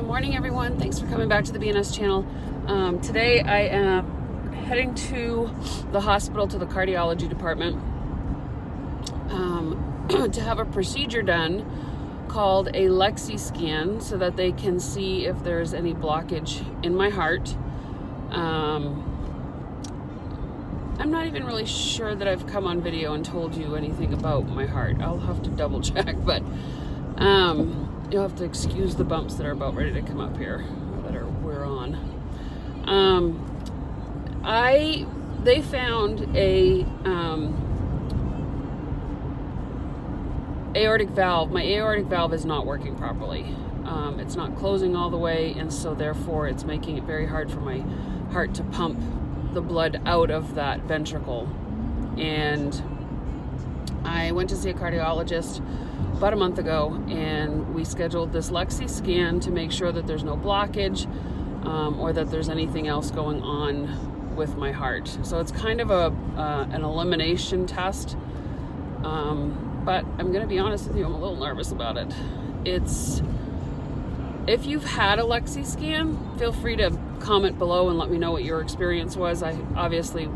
morning, everyone. Thanks for coming back to the BNS channel. Today I am heading to the hospital, to the cardiology department, to have a procedure done called a LEXISCAN so that they can see if there's any blockage in my heart. I'm not even really sure that I've come on video and told you anything about my heart. I'll have to double check, but you'll have to excuse the bumps that are about ready to come up here we're on. They found a aortic valve. My aortic valve is not working properly. It's not closing all the way, and so therefore it's making it very hard for my heart to pump the blood out of that ventricle. And I went to see a cardiologist about a month ago, and we scheduled this LEXISCAN to make sure that there's no blockage or that there's anything else going on with my heart. So it's kind of an elimination test, but I'm going to be honest with you, I'm a little nervous about it. If you've had a LEXISCAN, feel free to comment below and let me know what your experience was. I obviously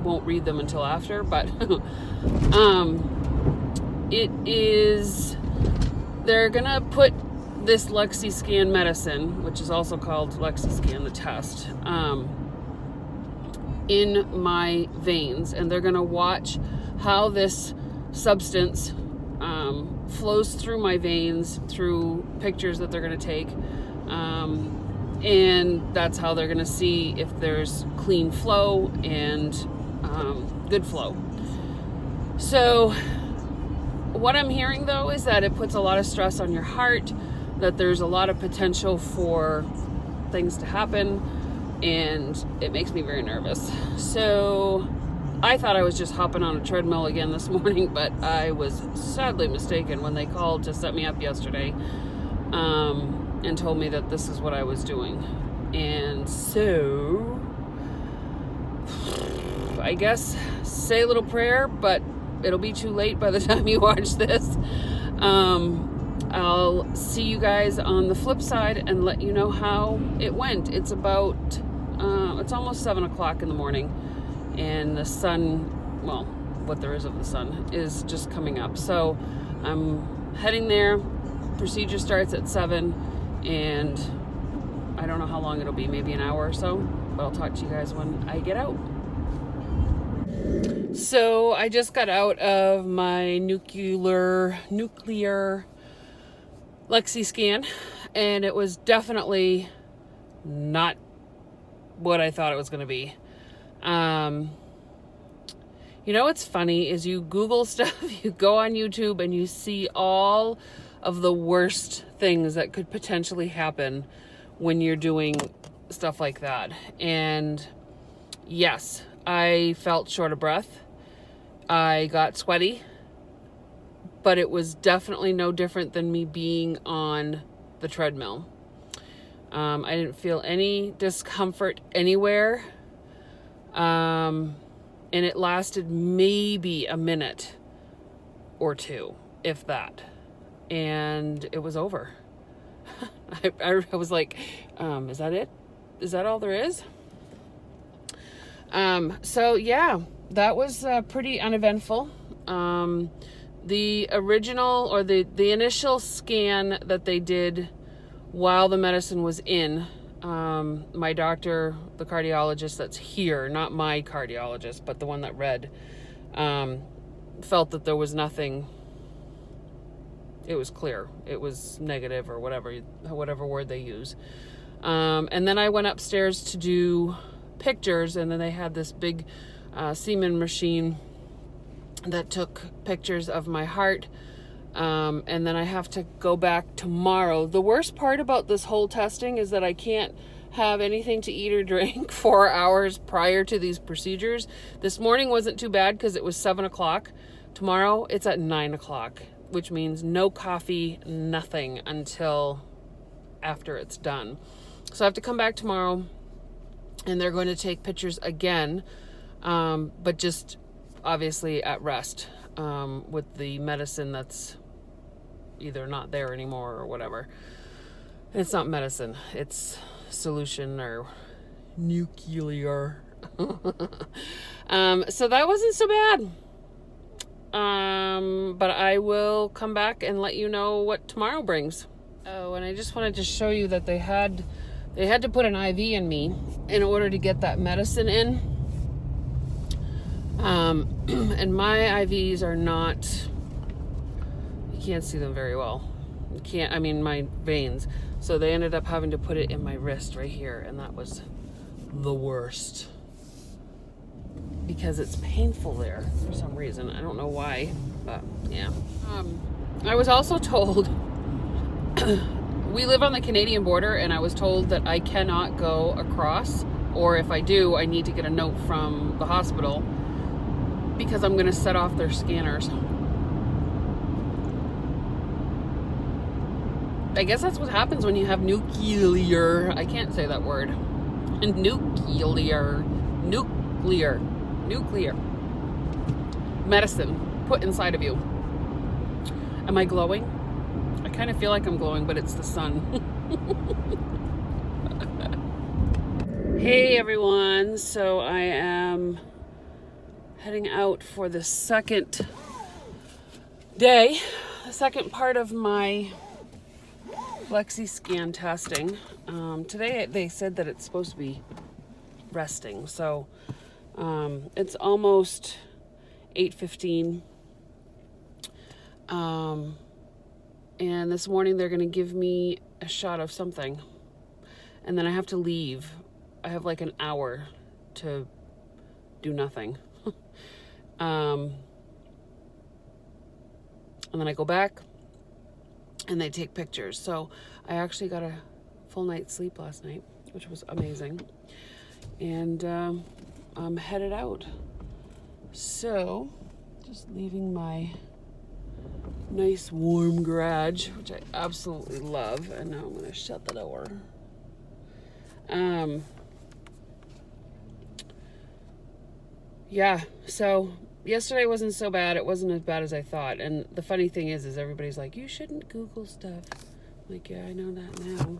won't read them until after, but they're gonna put this LEXISCAN medicine, which is also called LEXISCAN, the test, in my veins, and they're gonna watch how this substance flows through my veins through pictures that they're gonna take, and that's how they're gonna see if there's clean flow and good flow. So what I'm hearing, though, is that it puts a lot of stress on your heart, that there's a lot of potential for things to happen, and it makes me very nervous. So I thought I was just hopping on a treadmill again this morning, but I was sadly mistaken when they called to set me up yesterday and told me that this is what I was doing. And so I guess say a little prayer, but it'll be too late by the time you watch this. I'll see you guys on the flip side and let you know how it went. It's about, it's almost 7 o'clock in the morning, and the sun, well, what there is of the sun, is just coming up. So I'm heading there. Procedure starts at 7, and I don't know how long it'll be, maybe an hour or so, but I'll talk to you guys when I get out. So I just got out of my nuclear LEXISCAN, and it was definitely not what I thought it was going to be. You know what's funny is you Google stuff, you go on YouTube, and you see all of the worst things that could potentially happen when you're doing stuff like that. And yes, I felt short of breath. I got sweaty, but it was definitely no different than me being on the treadmill. I didn't feel any discomfort anywhere. And it lasted maybe a minute or two, if that. And it was over. I was like, is that it? Is that all there is? So yeah, that was pretty uneventful. The original, or the initial scan that they did while the medicine was in, my doctor, the cardiologist that's here, not my cardiologist, but the one that read, felt that there was nothing. It was clear. It was negative, or whatever word they use. And then I went upstairs to do pictures, and then they had this big semen machine that took pictures of my heart, and then I have to go back tomorrow. The worst part about this whole testing is that I can't have anything to eat or drink 4 hours prior to these procedures. This morning wasn't too bad because it was 7 o'clock. Tomorrow it's at 9 o'clock, which means no coffee, nothing until after it's done. So I have to come back tomorrow, and they're going to take pictures again, but just obviously at rest, with the medicine that's either not there anymore or whatever. It's not medicine. It's solution or nuclear. So that wasn't so bad. But I will come back and let you know what tomorrow brings. Oh, and I just wanted to show you that they had to put an IV in me in order to get that medicine in. And my IVs are not, you can't see them very well. My veins. So they ended up having to put it in my wrist right here, and that was the worst. Because it's painful there for some reason. I don't know why, but yeah. I was also told, we live on the Canadian border, and I was told that I cannot go across, or if I do, I need to get a note from the hospital because I'm going to set off their scanners. I guess that's what happens when you have nuclear, I can't say that word, nuclear medicine put inside of you. Am I glowing? I kind of feel like I'm glowing, but it's the sun. Hey everyone, so I am heading out for the second day, the second part of my LEXISCAN testing. Today they said that it's supposed to be resting, so it's almost 8:15, and this morning they're going to give me a shot of something, and then I have to leave. I have like an hour to do nothing. And then I go back and they take pictures. So I actually got a full night's sleep last night, which was amazing. And I'm headed out. So just leaving my nice warm garage, which I absolutely love. And now I'm going to shut the door. Yeah, so yesterday wasn't so bad. It wasn't as bad as I thought. And the funny thing is everybody's like, you shouldn't Google stuff. I'm like, yeah, I know that now.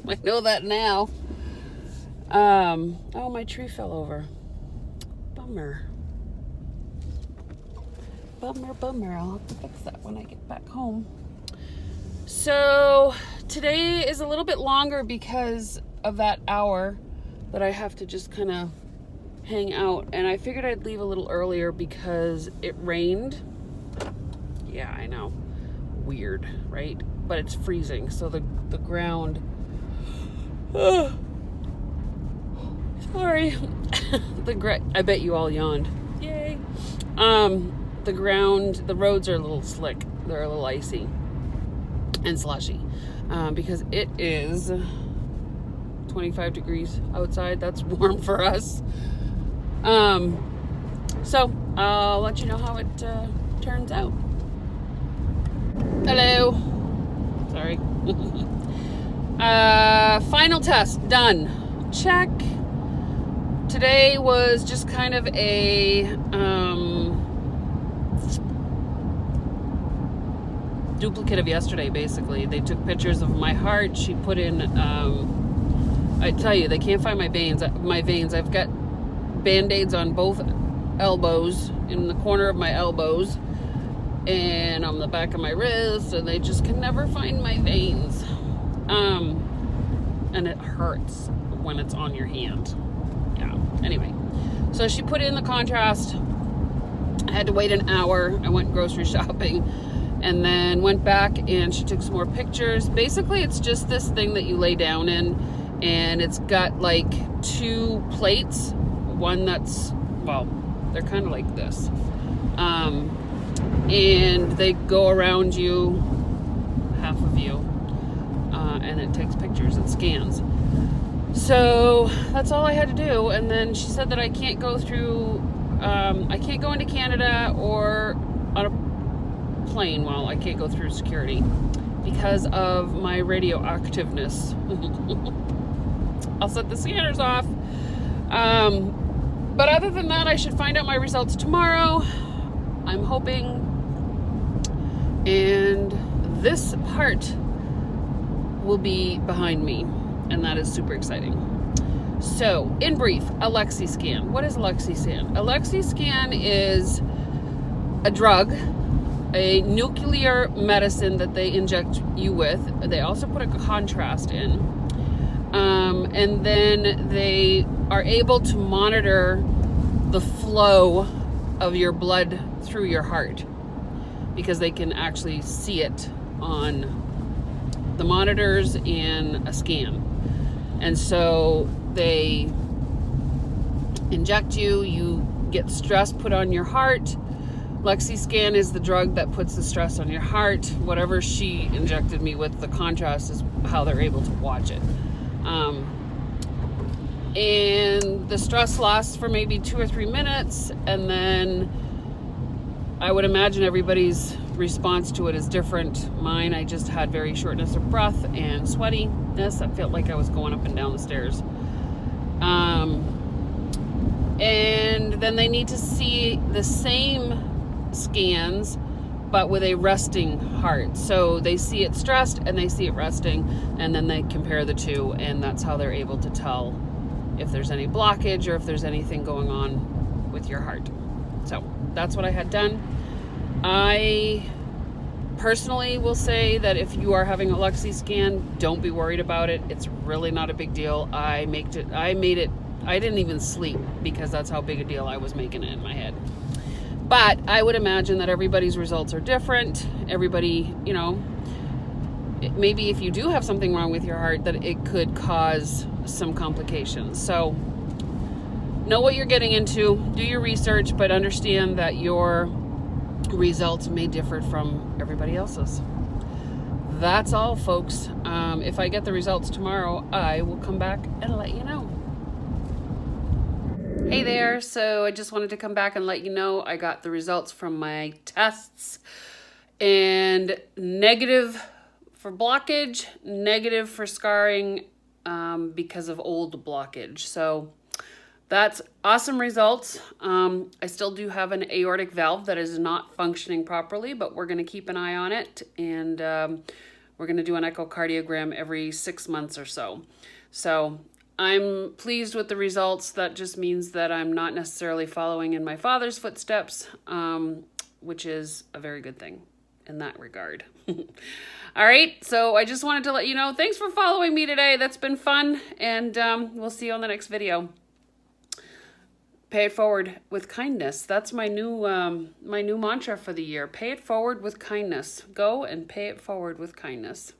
I know that now. Oh, my tree fell over. Bummer. Bummer. I'll have to fix that when I get back home. So today is a little bit longer because of that hour that I have to just kind of hang out, and I figured I'd leave a little earlier because it rained. Yeah, I know, weird, right? But it's freezing, so the ground, sorry, I bet you all yawned. Yay. The roads are a little slick. They're a little icy and slushy because it is 25 degrees outside. That's warm for us. So I'll let you know how it turns out. Hello. Sorry. Final test done. Check. Today was just kind of a duplicate of yesterday, basically. They took pictures of my heart. She put in I tell you, they can't find my veins. I've got Band-Aids on both elbows, in the corner of my elbows, and on the back of my wrist, and they just can never find my veins. And it hurts when it's on your hand. Yeah. Anyway, so she put in the contrast. I had to wait an hour. I went grocery shopping and then went back and she took some more pictures. Basically, it's just this thing that you lay down in, and it's got like two plates. One that's, well, they're kind of like this. And they go around you, half of you, and it takes pictures, it scans. So that's all I had to do. And then she said that I can't go through, I can't go into Canada or on a plane. Well, I can't go through security because of my radioactiveness. I'll set the scanners off. But other than that, I should find out my results tomorrow. I'm hoping. And this part will be behind me, and that is super exciting. So, in brief, a LEXISCAN. What is a LEXISCAN? A LEXISCAN is a drug, a nuclear medicine that they inject you with. They also put a contrast in. And then they are able to monitor the flow of your blood through your heart, because they can actually see it on the monitors in a scan. And so they inject you, you get stress put on your heart. LEXISCAN is the drug that puts the stress on your heart. Whatever she injected me with, the contrast is how they're able to watch it. And the stress lasts for maybe 2 or 3 minutes, and then I would imagine everybody's response to it is different. Mine, I just had very shortness of breath and sweatiness. I felt like I was going up and down the stairs. And then they need to see the same scans, but with a resting heart. So they see it stressed and they see it resting, and then they compare the two, and that's how they're able to tell if there's any blockage or if there's anything going on with your heart. So that's what I had done. I personally will say that if you are having a LEXISCAN, don't be worried about it. It's really not a big deal. I didn't even sleep because that's how big a deal I was making it in my head. But I would imagine that everybody's results are different. Everybody, you know, maybe if you do have something wrong with your heart, that it could cause some complications. So know what you're getting into, do your research, but understand that your results may differ from everybody else's. That's all, folks. If I get the results tomorrow, I will come back and let you know. Hey there, so I just wanted to come back and let you know I got the results from my tests, and negative for blockage, negative for scarring because of old blockage. So that's awesome results. I still do have an aortic valve that is not functioning properly, but we're going to keep an eye on it, and we're going to do an echocardiogram every 6 months or so. So I'm pleased with the results. That just means that I'm not necessarily following in my father's footsteps, which is a very good thing in that regard. All right, so I just wanted to let you know, thanks for following me today. That's been fun, and we'll see you on the next video. Pay it forward with kindness. That's my new mantra for the year. Pay it forward with kindness. Go and pay it forward with kindness.